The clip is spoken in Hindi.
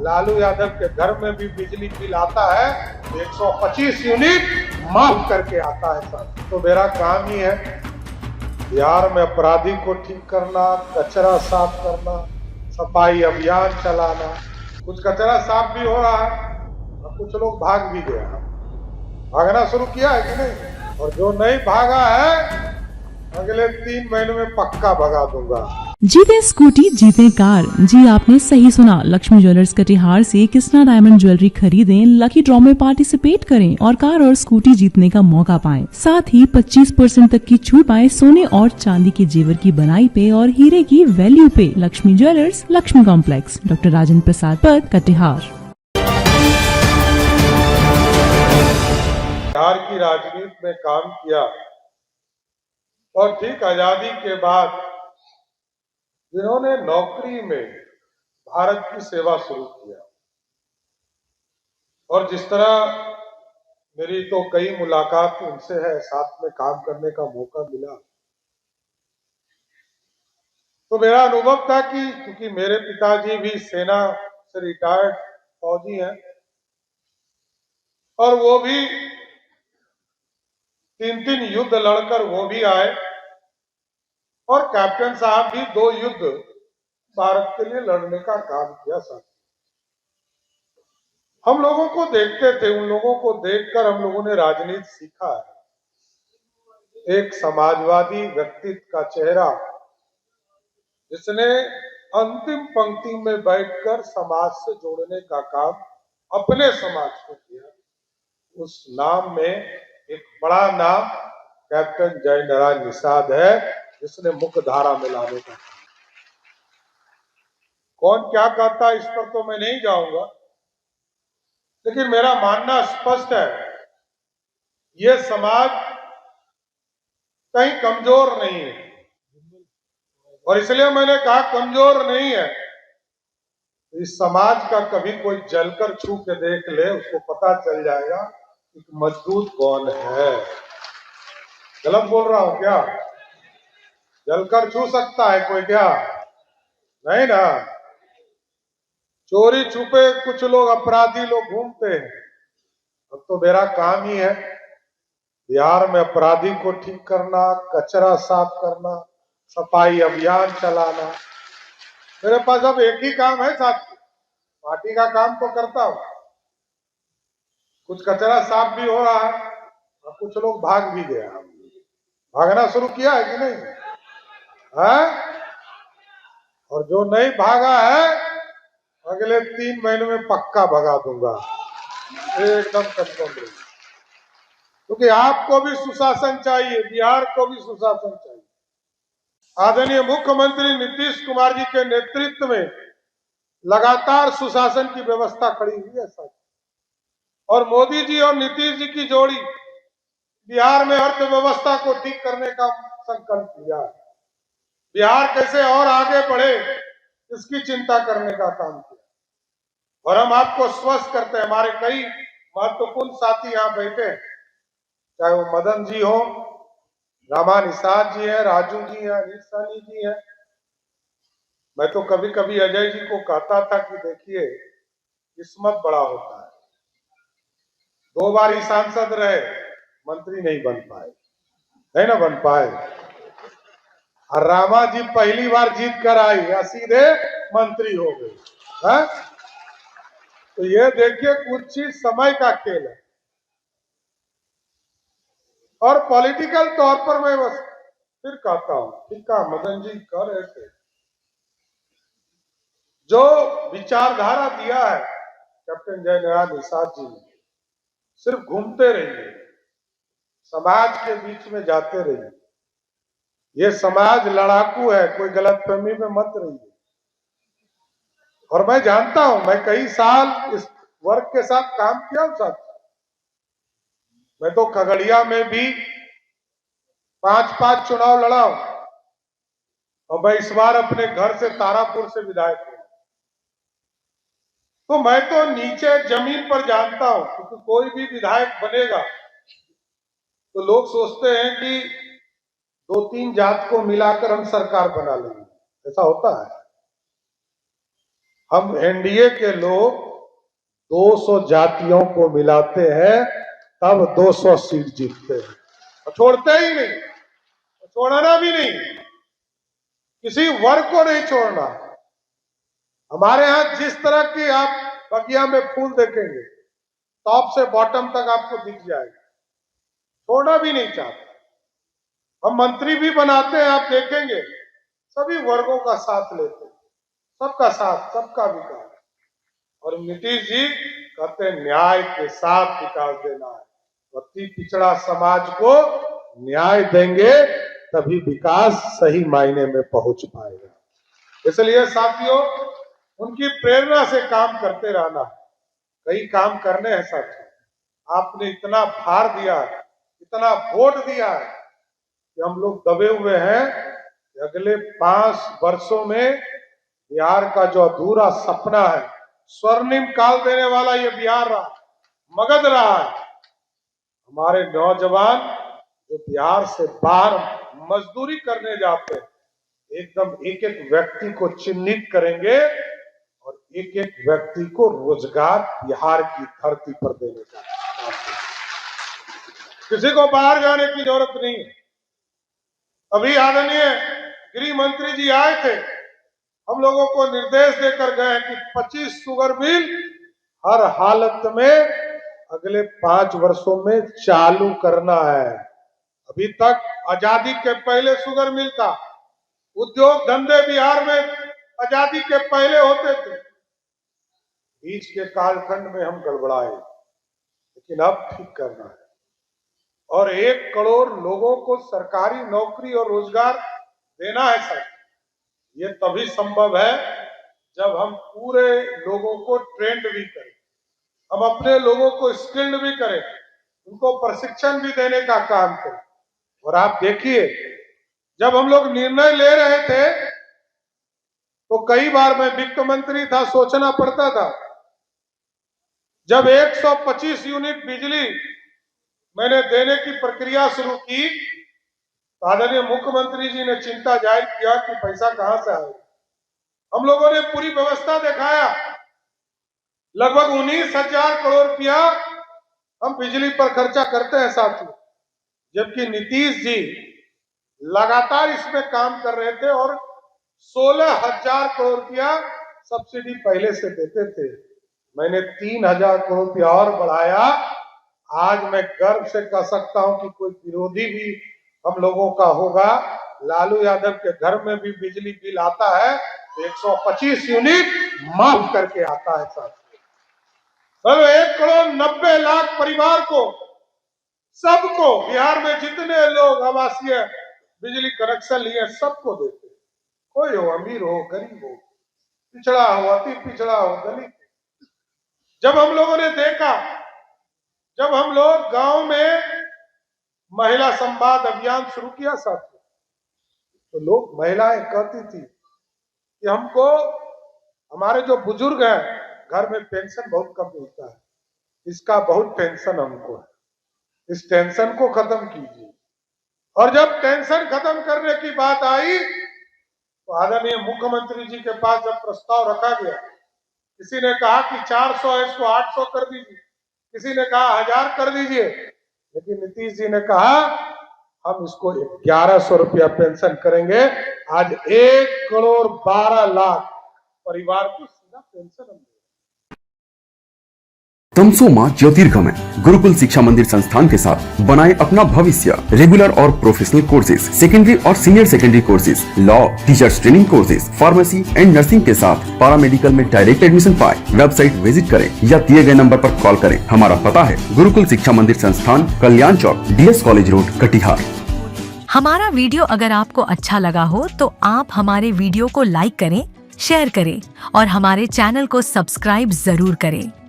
लालू यादव के घर में भी बिजली बिल आता है तो 125 यूनिट माफ करके आता है सर। तो मेरा काम ही है बिहार में अपराधी को ठीक करना, कचरा साफ करना, सफाई अभियान चलाना। कुछ कचरा साफ भी हो रहा है और कुछ लोग भाग भी गया, भागना शुरू किया है कि नहीं। और जो नहीं भागा है अगले 3 महीनों में पक्का भगा दूंगा। जीते स्कूटी जीते कार। जी आपने सही सुना, लक्ष्मी ज्वेलर्स कटिहार से कृष्णा डायमंड ज्वेलरी खरीदें, लकी ड्रॉ में पार्टिसिपेट करें और कार और स्कूटी जीतने का मौका पाएं। साथ ही 25% तक की छूट पाएं सोने और चांदी के जेवर की बनाई पे और हीरे की वैल्यू पे। Lakshmi jewellers, Lakshmi complex, doctor Rajendra Prasad Path, Katihar. Bihar की राजनीति में काम किया और ठीक आजादी के बाद जिन्होंने नौकरी में भारत की सेवा शुरू किया और जिस तरह मेरी तो कई मुलाकात उनसे है, साथ में काम करने का मौका मिला, तो मेरा अनुभव था कि क्योंकि मेरे पिताजी भी सेना से रिटायर्ड फौजी हैं और वो भी 3 युद्ध लड़कर वो भी आए और कैप्टन साहब भी 2 युद्ध भारत के लिए लड़ने का काम किया। साथ हम लोगों को देखते थे, उन लोगों को देखकर हम लोगों ने राजनीति सीखा है। एक समाजवादी व्यक्तित्व का चेहरा जिसने अंतिम पंक्ति में बैठकर समाज से जोड़ने का काम अपने समाज को किया, उस नाम में एक बड़ा नाम कैप्टन जय नारायण निषाद है, जिसने मुख्य धारा में लाने का। कौन क्या कहता है इस पर तो मैं नहीं जाऊंगा, लेकिन मेरा मानना स्पष्ट है, ये समाज कहीं कमजोर नहीं है और इसलिए मैंने कहा कमजोर नहीं है। इस समाज का कभी कोई जलकर छू के देख ले, उसको पता चल जाएगा कि मजबूत कौन है। गलत बोल रहा हूं क्या? जलकर छू सकता है कोई क्या? नहीं ना। चोरी छुपे कुछ लोग अपराधी लोग घूमते हैं। अब तो मेरा काम ही है बिहार में अपराधी को ठीक करना, कचरा साफ करना, सफाई अभियान चलाना। मेरे पास अब एक ही काम है साथी, पार्टी का काम तो करता हूं, कुछ कचरा साफ भी हो रहा है और कुछ लोग भाग भी गया, भागना शुरू किया है कि नहीं है? और जो नहीं भागा है अगले 3 महीनों में पक्का भगा दूंगा, एकदम कंफर्म रही। क्योंकि आपको भी सुशासन चाहिए, बिहार को भी सुशासन चाहिए। आदरणीय मुख्यमंत्री नीतीश कुमार जी के नेतृत्व में लगातार सुशासन की व्यवस्था खड़ी हुई है सर। और मोदी जी और नीतीश जी की जोड़ी बिहार में अर्थव्यवस्था को ठीक करने का संकल्प लिया है। बिहार कैसे और आगे बढ़े इसकी चिंता करने का काम किया और हम आपको स्वस्थ करते हैं। हमारे कई महत्वपूर्ण साथी यहाँ बैठे हैं, चाहे वो मदन जी हो, रामा निषाद जी है, राजू जी है, अनिल सानी जी है। मैं तो कभी कभी अजय जी को कहता था कि देखिए किस्मत बड़ा होता है, 2 बार ही सांसद रहे, मंत्री नहीं बन पाए, नहीं ना बन पाए। और रामा जी पहली बार जीत कर आई या सीधे मंत्री हो गए। तो ये देखिए कुछ चीज समय का खेल है और पॉलिटिकल तौर पर मैं बस फिर कहता हूं, ठीक है मदन जी कर रहे थे, जो विचारधारा दिया है कैप्टन जय नारायण निषाद जी ने, सिर्फ घूमते रहिए, समाज के बीच में जाते रहिए। ये समाज लड़ाकू है, कोई गलतफहमी में मत रहिए। और मैं जानता हूं, मैं कई साल इस वर्ग के साथ काम किया हूं साथ। मैं तो खगड़िया में भी 5 चुनाव लड़ा हूं और मैं इस बार अपने घर से तारापुर से विधायक हूं। तो मैं तो नीचे जमीन पर जानता हूं, क्योंकि कोई भी विधायक बनेगा तो लोग सोचते हैं कि 2-3 जात को मिलाकर हम सरकार बना लेंगे, ऐसा होता है। हम एनडीए के लोग 200 जातियों को मिलाते हैं तब 200 सीट जीतते हैं, और छोड़ते ही नहीं, छोड़ना भी नहीं, किसी वर्ग को नहीं छोड़ना। हमारे यहां जिस तरह की आप बगिया में फूल देखेंगे, टॉप से बॉटम तक आपको दिख जाएगा, छोड़ना भी नहीं चाहते। हम मंत्री भी बनाते हैं, आप देखेंगे सभी वर्गों का साथ लेते हैं, सबका साथ, सबका विकास। और नीतीश जी कहते हैं न्याय के साथ विकास देना है, अति पिछड़ा समाज को न्याय देंगे तभी विकास सही मायने में पहुंच पाएगा। इसलिए साथियों, उनकी प्रेरणा से काम करते रहना। कई काम करने हैं साथियों, आपने इतना भार दिया, इतना वोट दिया है कि हम लोग दबे हुए हैं कि अगले 5 वर्षों में बिहार का जो अधूरा सपना है, स्वर्णिम काल देने वाला ये बिहार रहा, मगध रहा है। हमारे नौजवान जो बिहार से बाहर मजदूरी करने जाते हैं, एकदम एक एक व्यक्ति को चिन्हित करेंगे और एक एक व्यक्ति को रोजगार बिहार की धरती पर देने का काम करेंगे। किसी को बाहर जाने की जरूरत नहीं है। अभी आदरणीय गृह मंत्री जी आए थे, हम लोगों को निर्देश देकर गए कि 25 शुगर मिल हर हालत में अगले 5 वर्षों में चालू करना है। अभी तक आजादी के पहले शुगर मिल था, उद्योग धंधे बिहार में आजादी के पहले होते थे। बीच के कालखंड में हम गड़बड़ाए, लेकिन अब ठीक करना है और 1 करोड़ लोगों को सरकारी नौकरी और रोजगार देना है सर। ये तभी संभव है जब हम पूरे लोगों को ट्रेंड भी करें, हम अपने लोगों को स्किल्ड भी करें, उनको प्रशिक्षण भी देने का काम करें। और आप देखिए, जब हम लोग निर्णय ले रहे थे तो कई बार मैं वित्त मंत्री था, सोचना पड़ता था। जब 125 यूनिट बिजली मैंने देने की प्रक्रिया शुरू की, आदरणीय मुख्यमंत्री जी ने चिंता जाहिर किया कि पैसा कहां से आएगा। हम लोगों ने पूरी व्यवस्था दिखाया, लगभग 19,000 करोड़ रुपया हम बिजली पर खर्चा करते हैं साथियों, जबकि नीतीश जी लगातार इसमें काम कर रहे थे और 16,000 करोड़ रुपया सब्सिडी पहले से देते थे। मैंने 3,000 करोड़ रुपया और बढ़ाया। आज मैं गर्व से कह सकता हूं कि कोई विरोधी भी हम लोगों का होगा, लालू यादव के घर में भी बिजली बिल आता है तो 125 यूनिट माफ करके आता है साथियों। 1,90,00,000 परिवार को, सबको, बिहार में जितने लोग आवासीय बिजली कनेक्शन लिए सबको देते, कोई हो, अमीर हो, गरीब हो, पिछड़ा हो, अति पिछड़ा हो, दलित। जब हम लोगों ने देखा, जब हम लोग गांव में महिला संवाद अभियान शुरू किया साथियों, तो लोग, महिलाएं कहती थी कि हमको, हमारे जो बुजुर्ग हैं घर में पेंशन बहुत कम मिलता है, इसका बहुत टेंशन हमको है, इस टेंशन को खत्म कीजिए। और जब टेंशन खत्म करने की बात आई तो आदरणीय मुख्यमंत्री जी के पास जब प्रस्ताव रखा गया, किसी ने कहा कि 400 है, इसको 800 कर दीजिए, किसी ने कहा 1000 कर दीजिए, लेकिन नीतीश जी ने कहा हम इसको 1100 रुपया पेंशन करेंगे। आज 1,12,00,000 परिवार को सीधा पेंशन हम देंगे। तमसोमा ज्योतिर्गमय गुरुकुल शिक्षा मंदिर संस्थान के साथ बनाए अपना भविष्य। रेगुलर और प्रोफेशनल कोर्सेज, सेकेंडरी और senior secondary courses, law, teachers training courses, pharmacy and nursing के साथ पैरामेडिकल में डायरेक्ट एडमिशन पाए। वेबसाइट विजिट करें या दिए गए नंबर पर कॉल करें। हमारा पता है गुरुकुल शिक्षा मंदिर संस्थान, कल्याण चौक, DS कॉलेज रोड, कटिहार। हमारा वीडियो अगर आपको अच्छा लगा हो तो आप हमारे वीडियो को लाइक करें, शेयर करें और हमारे चैनल को सब्सक्राइब जरूर करें।